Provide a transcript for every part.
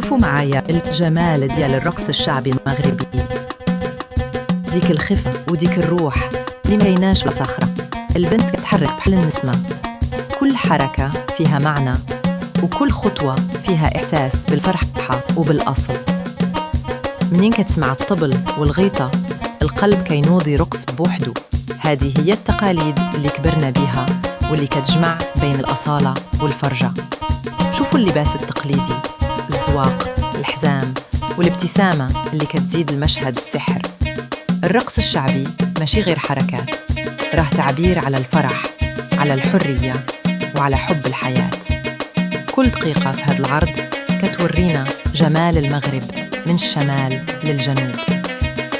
شوفوا معايا الجمال ديال الرقص الشعبي المغربي. ديك الخفة وديك الروح اللي ما يناش في صخرة. البنت كتحرك بحال النسمة، كل حركة فيها معنى وكل خطوة فيها إحساس بالفرحة وبالأصل. منين كتسمع الطبل والغيطة القلب كينوض يرقص بوحدو. هذه هي التقاليد اللي كبرنا بيها واللي كتجمع بين الأصالة والفرجة. شوفوا اللباس التقليدي، الزواق، الحزام والابتسامة اللي كتزيد المشهد السحر. الرقص الشعبي ماشي غير حركات، راه تعبير على الفرح، على الحرية وعلى حب الحياة. كل دقيقة في هذا العرض كتورينا جمال المغرب من الشمال للجنوب.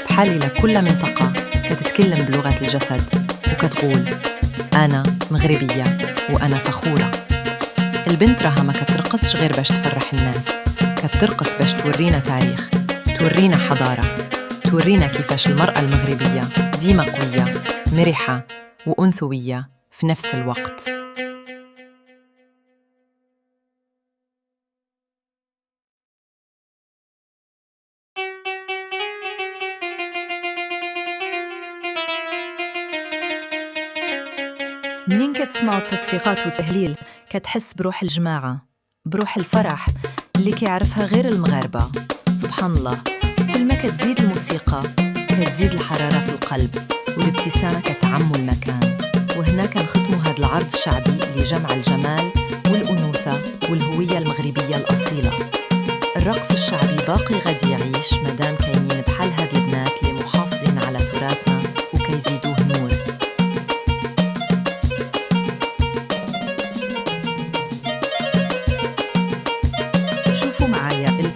بحال لكل منطقة كتتكلم بلغة الجسد وكتقول أنا مغربية وأنا فخورة. البنت راها ما كترقصش غير باش تفرح الناس، كترقص باش تورينا تاريخ، تورينا حضارة، تورينا كيفاش المرأة المغربية ديما قوية، مرحة وأنثوية في نفس الوقت. منين كتسمعوا التصفيقات والتهليل كتحس بروح الجماعة، بروح الفرح اللي كيعرفها غير المغاربة. سبحان الله، كل ما كتزيد الموسيقى كتزيد الحرارة في القلب والابتسامة كتعم المكان. وهنا كنختموا هذا العرض الشعبي اللي جمع الجمال والأنوثة والهوية المغربية الأصيلة. الرقص الشعبي باقي غادي يعيش مادام كاينين بحال هاد البنات اللي محافظين على تراثنا وكيزيدوه نور.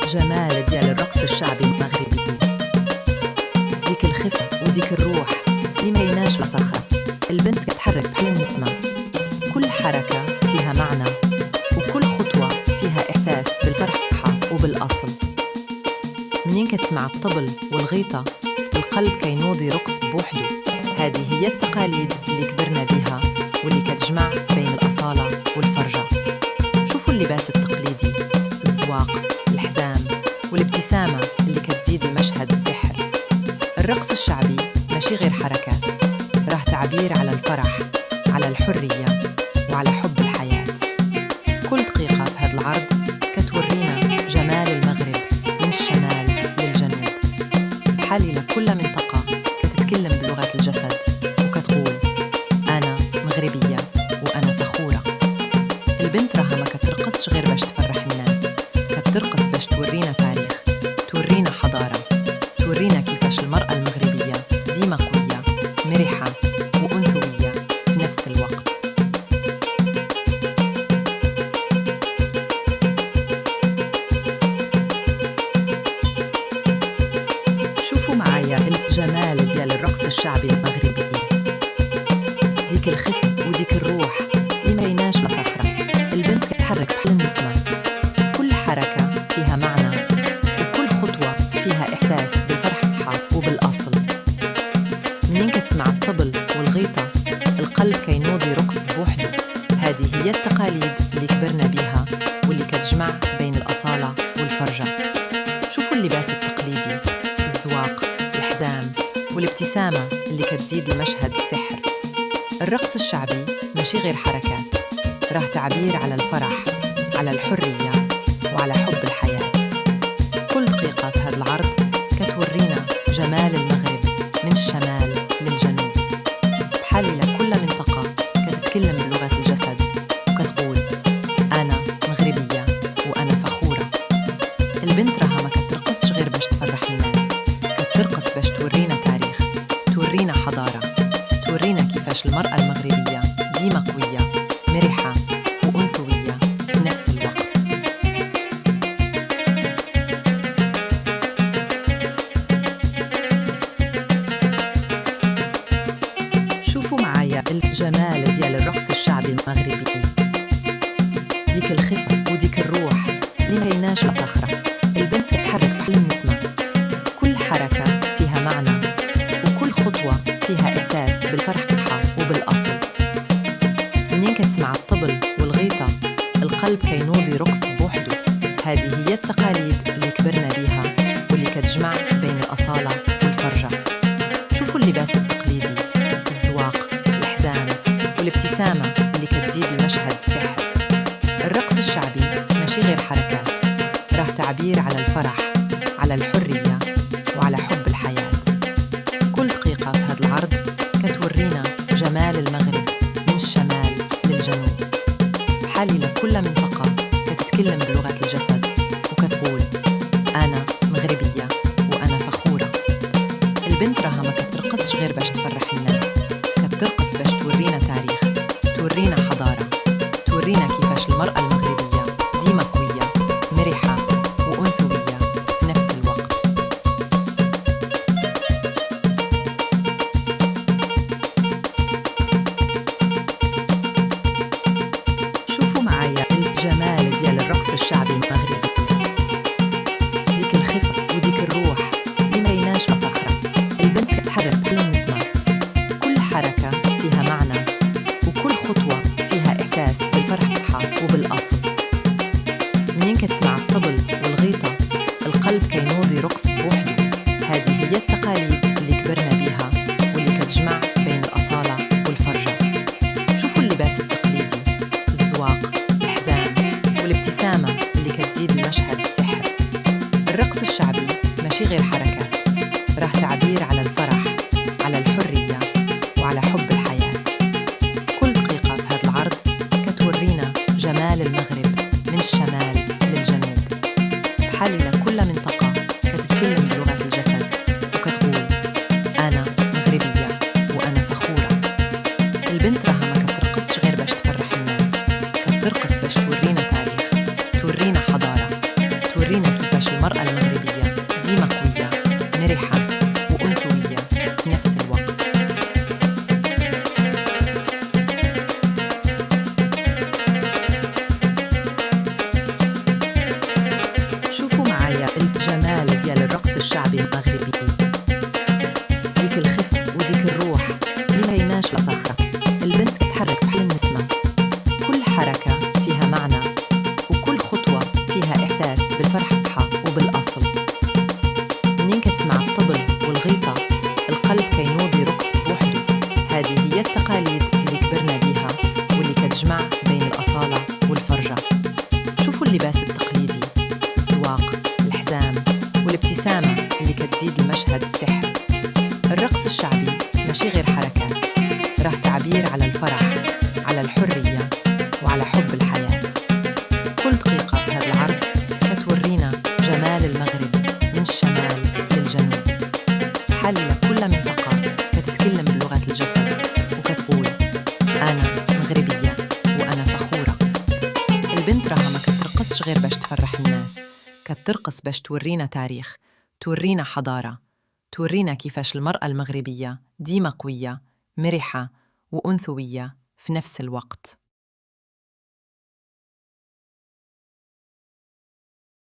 الجمال ديال الرقص الشعبي المغربي، ديك الخفة وديك الروح اللي ما يناش في صخرة. البنت كتحرك بحال النسمة، كل حركة فيها معنى وكل خطوة فيها إحساس بالفرحة وبالأصل. منين كتسمع الطبل والغيطة القلب كينوض يرقص بوحدو. هذه هي التقاليد اللي كبرنا بيها واللي كتجمع بين الأصالة والفرجة. شوفوا اللباس التقليدي، الزواق، الحزام والابتسامة اللي كتزيد المشهد السحر. الرقص الشعبي ماشي غير حركات، راه تعبير على الفرح، على الحرية وعلى حب الحياة. كل دقيقة في هذا العرض كتورينا جمال المغرب من الشمال للجنوب. بحال لكل منطقة كتتكلم بلغة الجسد وكتقول أنا مغربية وأنا فخورة. البنت راها ما كترقصش غير باش تفرح الناس، كترقص باش تورينا تاريخ، تورينا حضارة، تورينا كيفاش المرأة المغربية ديما قوية، مرحة وأنثوية في نفس الوقت. شوفوا معايا الجمال ديال الرقص الشعبي المغربي، ديك الخفة وديك الروح اللي ما يناش في صخرة. البنت كتحرك بحال النسمة، كل حركة فيها معنى وكل خطوة فيها إحساس بالفرحة وبالأصل. منين كتسمع الطبل والغيطة القلب كينوض يرقص بوحدو. هذه هي التقاليد اللي كبرنا بيها واللي كتجمع بين الأصالة والفرجة. شوفوا اللباس التقليدي، الزواق، الحزام والابتسامة اللي كتزيد المشهد سحر. الرقص الشعبي ماشي غير حركات، راه تعبير على الفرح، على الحرية وعلى حب الحياة. كل دقيقة في هذا العرض كتورينا جمال المغرب من الشمال للجنوب. بحال لكل منطقة كتتكلم بلغة الجسد وكتقول أنا مغربية وأنا فخورة. البنت راها ما كترقصش غير باش تفرح الناس، كترقص باش تورينا تاريخ، تورينا حضارة، تورينا كيفاش المرأة المغربية ديما قوية، مرحة وأنثوية في نفس الوقت. شوفوا معايا الجمال ديال الرقص الشعبي المغربي، ديك الخفة وديك الروح اللي ما يناش في صخرة. البنت كتحرك بحال النسمة، كل حركة فيها معنى وكل خطوة فيها إحساس بالفرحة وبالأصل. منين كتسمع الطبل والغيطة القلب كينوض يرقص بوحدو. هذه هي التقاليد اللي كبرنا بيها واللي كتجمع بين الأصالة والفرجة. شوفوا اللباس التقليدي، الزواق، الحزام والابتسامة اللي كتزيد المشهد سحر. الرقص الشعبي ماشي غير حركات، راه تعبير على الفرح، على الحرية وعلى حب الحياة. كل دقيقة في هذا العرض كتورينا جمال المغرب من الشمال للجنوب. بحالي لكل منطقة كتتكلم بلغة الجسد وكتقول أنا مغربية وأنا فخورة. البنت راها ما كترقصش غير باش تفرح الناس، كترقص باش تورينا تاريخ، تورينا حضارة، تورينا كيفاش المرأة المغربية ديما قوية، مرحة وأنثوية في نفس الوقت. شوفوا معايا الجمال ديال الرقص الشعبي المغربي، ديك الخفة وديك الروح اللي مريناش في صخرة. البنت كتحرك بحال النسمة، كل حركة فيها معنى وكل خطوة فيها إحساس بالفرحة وبالأصل. منين كتسمع الطبل والغيطة القلب كينوض يرقص بوحده. هذه هي التقاليد اللي كبرنا بيها واللي كتجمع بين الأصالة والفرجة. شوفوا اللباس التقليدي، الزواق، الحزام والابتسامة اللي كتزيد المشهد سحر. الرقص الشعبي ماشي غير حركات، راه تعبير على الفرح، على الحرية وعلى حب الحياة. كل دقيقة في هذا العرض كتورينا جمال المغرب من الشمال للجنوب. بحالي لكل منطقة كتتكلم بلغة الجسد وكتقول أنا مغربية وأنا فخورة. البنت راها ما كترقصش غير باش تفرح الناس، كترقص باش تورينا تاريخ، تورينا حضارة، تورينا كيفاش المرأة المغربية ديما قوية، مرحة وأنثوية في نفس الوقت. شوفوا معايا الجمال ديال الرقص الشعبي المغربي، ديك الخفة وديك الروح اللي مريناش في صخرة. البنت كتحرك بحال النسمة، كل حركة فيها معنى وكل خطوة فيها إحساس بالفرحة وبالأصل. منين كتسمع الطبل والغيطة القلب كينوض يرقص بوحده. هذه هي التقاليد اللي كبرنا بيها واللي كتجمع بين الأصالة والفرجة. شوفوا اللباس التقليدي، الزواق، الحزام والابتسامة اللي كتزيد المشهد سحر. الرقص الشعبي ماشي غير حركات، راه تعبير على الفرح، على الحرية وعلى حب الحياة. كل دقيقة في هذا العرض كتورينا جمال المغرب من الشمال للجنوب. بحالي لكل منطقة كتتكلم بلغة الجسد وكتقول أنا مغربية وأنا فخورة. البنت راها ما كترقصش غير باش تفرح الناس، كترقص باش تورينا تاريخ، تورينا حضارة، تورينا كيفاش المرأة المغربية ديما قوية، مرحة وأنثوية في نفس الوقت.